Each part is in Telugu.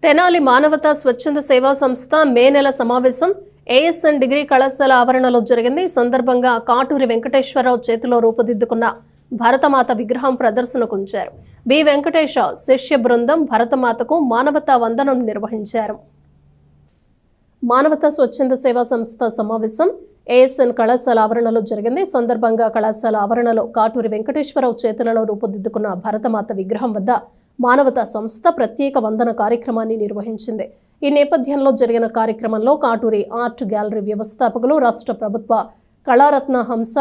తెనాలి మానవతా స్వచ్ఛంద సేవా సంస్థ మే నెల సమావేశం ఏఎస్ఎన్ డిగ్రీ కళాశాల ఆవరణలో జరిగింది. ఈ సందర్భంగా కాటూరి వెంకటేశ్వరరావు చేతిలో రూపుదిద్దుకున్న భరతమాత విగ్రహం ప్రదర్శనకు ఉంచారు. బి వెంకటేశ శిష్య బృందం భరతమాతకు మానవతా వందనం నిర్వహించారు. మానవతా స్వచ్ఛంద సేవా సంస్థ సమావేశం ఏఎస్ఎన్ కళాశాల ఆవరణలో జరిగింది. ఈ సందర్భంగా కళాశాల ఆవరణలో కాటూరి వెంకటేశ్వరరావు చేతులలో రూపుదిద్దుకున్న భరతమాత విగ్రహం వద్ద మానవతా సంస్థ ప్రత్యేక వందన కార్యక్రమాన్ని నిర్వహించింది. ఈ నేపథ్యంలో జరిగిన కార్యక్రమంలో కాటూరి ఆర్ట్ గ్యాలరీ వ్యవస్థాపకులు, రాష్ట్ర ప్రభుత్వ కళారత్న హంస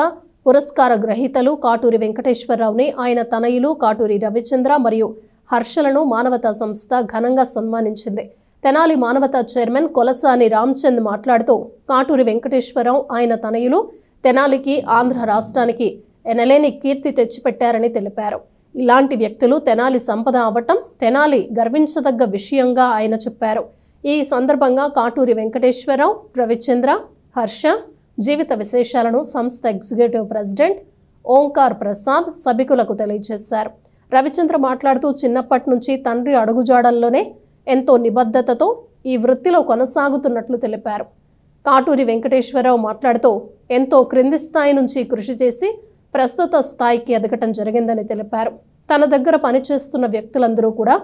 పురస్కార గ్రహీతలు కాటూరి వెంకటేశ్వరరావుని, ఆయన తనయులు కాటూరి రవిచంద్ర మరియు హర్షలను మానవతా సంస్థ ఘనంగా సన్మానించింది. తెనాలి మానవతా చైర్మన్ కొలసాని రామ్చంద్ మాట్లాడుతూ కాటూరి వెంకటేశ్వరరావు, ఆయన తనయులు తెనాలికి, ఆంధ్ర రాష్ట్రానికి ఎనలేని కీర్తి తెచ్చిపెట్టారని తెలిపారు. ఇలాంటి వ్యక్తులు తెనాలి సంపద అవ్వటం తెనాలి గర్వించదగ్గ విషయంగా ఆయన చెప్పారు. ఈ సందర్భంగా కాటూరి వెంకటేశ్వరరావు, రవిచంద్ర, హర్ష జీవిత విశేషాలను సంస్థ ఎగ్జిక్యూటివ్ ప్రెసిడెంట్ ఓంకార్ ప్రసాద్ సభికులకు తెలియజేశారు. రవిచంద్ర మాట్లాడుతూ చిన్నప్పటి నుంచి తండ్రి అడుగుజాడల్లోనే ఎంతో నిబద్ధతతో ఈ వృత్తిలో కొనసాగుతున్నట్లు తెలిపారు. కాటూరి వెంకటేశ్వరరావు మాట్లాడుతూ ఎంతో క్రింది స్థాయి నుంచి కృషి చేసి ప్రస్తుత స్థాయికి ఎదగటం జరిగిందని తెలిపారు. తన దగ్గర పనిచేస్తున్న వ్యక్తులందరూ కూడా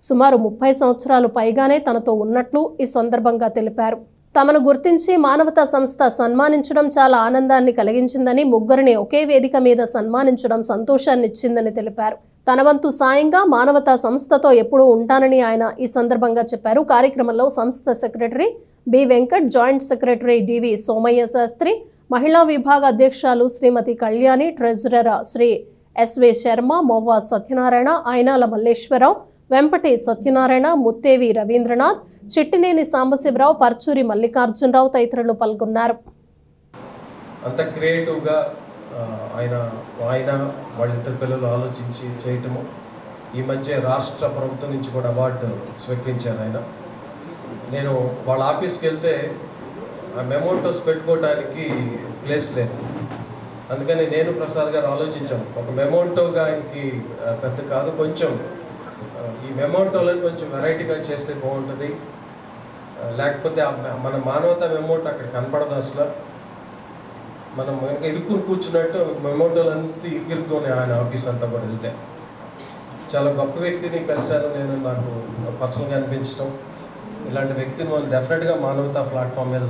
సుమారు 30 సంవత్సరాలు పైగానే తనతో ఉన్నట్లు ఈ సందర్భంగా తెలిపారు. తమను గుర్తించి మానవతా సంస్థ సన్మానించడం చాలా ఆనందాన్ని కలిగించిందని, ముగ్గురిని ఒకే వేదిక మీద సన్మానించడం సంతోషాన్ని ఇచ్చిందని తెలిపారు. తన వంతు సాయంగా మానవతా సంస్థతో ఎప్పుడూ ఉంటానని ఆయన ఈ సందర్భంగా చెప్పారు. కార్యక్రమంలో సంస్థ secretary B Venkat, joint secretary DV Somayya Sastry, మహిళా విభాగ అధ్యక్షులు శ్రీమతి కళ్యాణి, ట్రెజరర్ శ్రీ ఎస్వి శర్మ, మొవ్వ సత్యనారాయణ, అయినాల మల్లేశ్వరరావు, వెంపటి సత్యనారాయణ, ముత్తేవి రవీంద్రనాథ్, చిట్టినేని సాంబశివరావు, పర్చూరి మల్లికార్జునరావు తదితరులు పాల్గొన్నారు. అంత క్రియేటివ్గా ఆయన వాళ్ళిద్దరు పిల్లలు ఆలోచించి చేయటము, ఈ మధ్య రాష్ట్ర ప్రభుత్వం నుంచి కూడా అవార్డు స్వీకరించారు ఆయన. నేను వాళ్ళ ఆఫీస్కి వెళ్తే ఆ మెమోటోస్ పెట్టుకోవడానికి ప్లేస్ లేదు. అందుకని నేను ప్రసాద్ గారు ఆలోచించాం, ఒక మెమోటోగా ఆయనకి పెద్ద కాదు, కొంచెం ఈ మెమోటోలను కొంచెం వెరైటీగా చేస్తే బాగుంటుంది. లేకపోతే మన మానవతా మెమోటో అక్కడ కనపడదు అసలు. మనం ఇరుక్కుని కూర్చున్నట్టు మెమోటోలు అంతా ఇరుక్కునే ఆయన ఆఫీస్ అంతా కూడా వెళ్తే. చాలా గొప్ప వ్యక్తిని కలిశాను నేను, నాకు పర్సనల్గా అనిపించడం. ఇలాంటి వ్యక్తిని మనం డెఫినెట్గా మానవతా ప్లాట్ఫామ్ మీద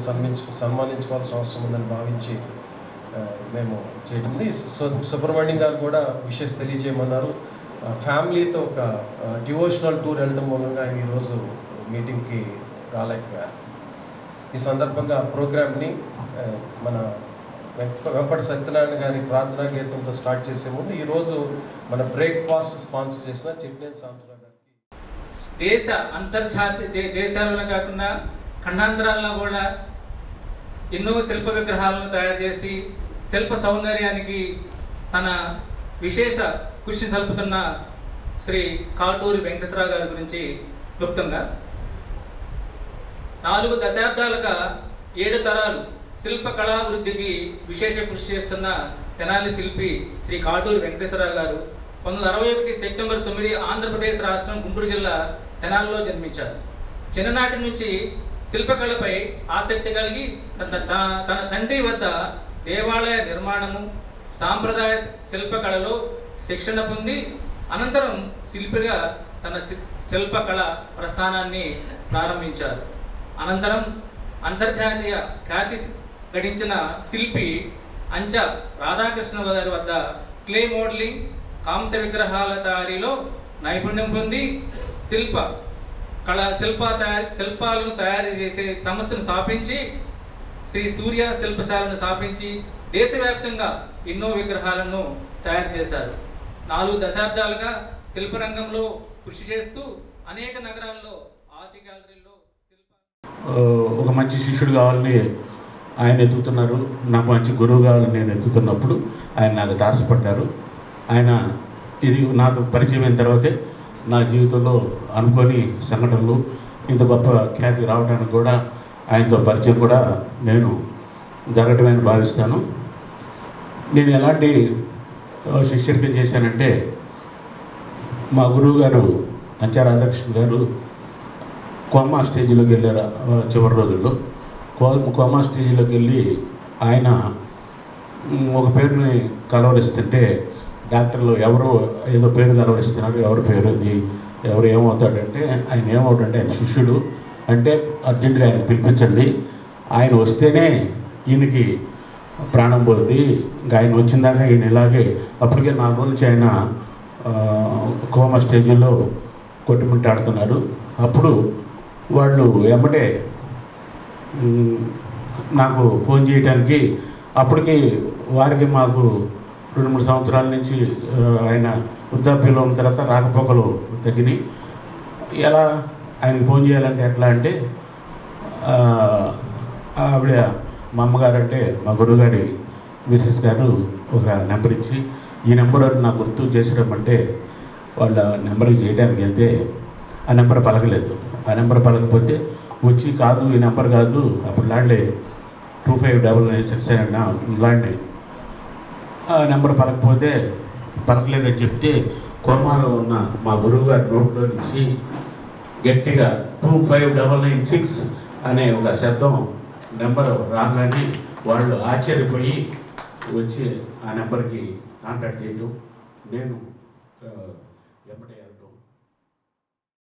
సన్మానించుకోవాల్సిన అవసరం ఉందని భావించి మేము చేయడం. సుబ్రహ్మణ్యం గారు కూడా విషెస్ తెలియజేయమన్నారు. ఫ్యామిలీతో ఒక డివోషనల్ టూర్ వెళ్ళడం మూలంగా ఆయన ఈరోజు మీటింగ్కి రాలేకపోయారు. ఈ సందర్భంగా ప్రోగ్రామ్ని మన వెంపటి సత్యనారాయణ గారి ప్రార్థనా గీతంతో స్టార్ట్ చేసే ముందు ఈరోజు మన బ్రేక్ఫాస్ట్ స్పాన్సర్ చేసిన చిట్నేని సాంబశివరావు గారికి, దేశ అంతర్జాతీయ దేశాలలో కాకుండా ఖండాంతరాల్లో కూడా ఎన్నో శిల్ప విగ్రహాలను తయారు చేసి శిల్ప సౌందర్యానికి తన విశేష కృషి సల్పుతున్న శ్రీ కాటూరి వెంకటేశ్వరరావు గారి గురించి క్లుప్తంగా 4 దశాబ్దాలుగా 7 తరాలు శిల్ప కళాభివృద్ధికి విశేష కృషి చేస్తున్న తెనాలి శిల్పి శ్రీ కాటూరి వెంకటేశ్వరరావు గారు 1961 సెప్టెంబర్ 9 ఆంధ్రప్రదేశ్ రాష్ట్రం గుంటూరు జిల్లా తెనాలిలో జన్మించారు. చిన్ననాటి నుంచి శిల్పకళపై ఆసక్తి కలిగి తన తండ్రి వద్ద దేవాలయ నిర్మాణము, సాంప్రదాయ శిల్పకళలో శిక్షణ పొంది అనంతరం శిల్పిగా తన శిల్పకళ ప్రస్థానాన్ని ప్రారంభించారు. అనంతరం అంతర్జాతీయ ఖ్యాతి గడించిన శిల్పి అంచ రాధాకృష్ణ గారి వద్ద క్లే మోడలింగ్, కాంస్య విగ్రహాల తయారీలో నైపుణ్యం పొంది శిల్పాలను తయారు చేసే సంస్థను స్థాపించి శ్రీ సూర్య శిల్పశాలను స్థాపించి దేశవ్యాప్తంగా ఎన్నో విగ్రహాలను తయారు చేశారు. 4 దశాబ్దాలుగా శిల్పరంగంలో కృషి చేస్తూ అనేక నగరాల్లో ఆర్ట్ గ్యాలరీల్లో ఒక మంచి శిష్యుడు కావాలని ఆయన ఎత్తుతున్నారు. నాకు మంచి గురువు కావాలని నేను ఎత్తుతున్నప్పుడు ఆయన నాకు తారసపడ్డారు. ఆయన ఇది నాకు పరిచయం అయిన తర్వాతే నా జీవితంలో అనుకోని సంఘటనలు, ఇంత గొప్ప ఖ్యాతి రావడానికి కూడా ఆయనతో పరిచయం కూడా నేను జరగటమని భావిస్తాను. నేను ఎలాంటి శిష్యరికం చేశానంటే, మా గురువు గారు అంచా రాధాకృష్ణ గారు కోమా స్టేజ్లోకి వెళ్ళారు చివరి రోజుల్లో. కోమా స్టేజ్లోకి వెళ్ళి ఆయన ఒక పేరుని కలవరిస్తుంటే డాక్టర్లు ఎవరు ఏదో పేరు కలవరిస్తున్నారు, ఎవరి పేరు ఇది, ఎవరు ఏమవుతాడంటే ఆయన ఏమవుతాడంటే ఆయన శిష్యుడు అంటే అర్జెంటుగా ఆయన పిలిపించండి, ఆయన వస్తేనే ఈయనకి ప్రాణం పోతుంది, ఇంకా ఆయన వచ్చిన దాకా ఈయన ఇలాగే. అప్పటికే 4 రోజుల నుంచి ఆయన కోమా స్టేజ్లో కొట్టుమిట్టాడుతున్నారు. అప్పుడు వాళ్ళు ఎమ్మటే నాకు ఫోన్ చేయడానికి, అప్పటికి వారికి మాకు 2-3 సంవత్సరాల నుంచి ఆయన వృద్ధాప్యంలో ఉన్న తర్వాత రాకపోకలు తగ్గినాయి. ఎలా ఆయనకి ఫోన్ చేయాలంటే ఎట్లా అంటే ఆవిడ మా అమ్మగారు అంటే మా గురువుగారి మిసెస్ గారు ఒక నెంబర్ ఇచ్చి, ఈ నెంబర్ నాకు గుర్తు చేసిరమ్మంటే వాళ్ళ నెంబర్కి చేయడానికి వెళ్తే ఆ నెంబర్ పలకలేదు. ఆ నెంబర్ పలకపోతే వచ్చి కాదు ఈ నెంబర్ కాదు అప్పుడు లాండే 2566 అన్నా లాండే ఆ నెంబర్ పలకలేదని చెప్తే కోమాలో ఉన్న మా గురువుగారి నోట్లో నుంచి గట్టిగా 25996 అనే ఒక శబ్దం నెంబర్ రాగానే వాళ్ళు ఆశ్చర్యపోయి వచ్చి ఆ నెంబర్కి కాంటాక్ట్ చేయడం, నేను ఎమ్మటే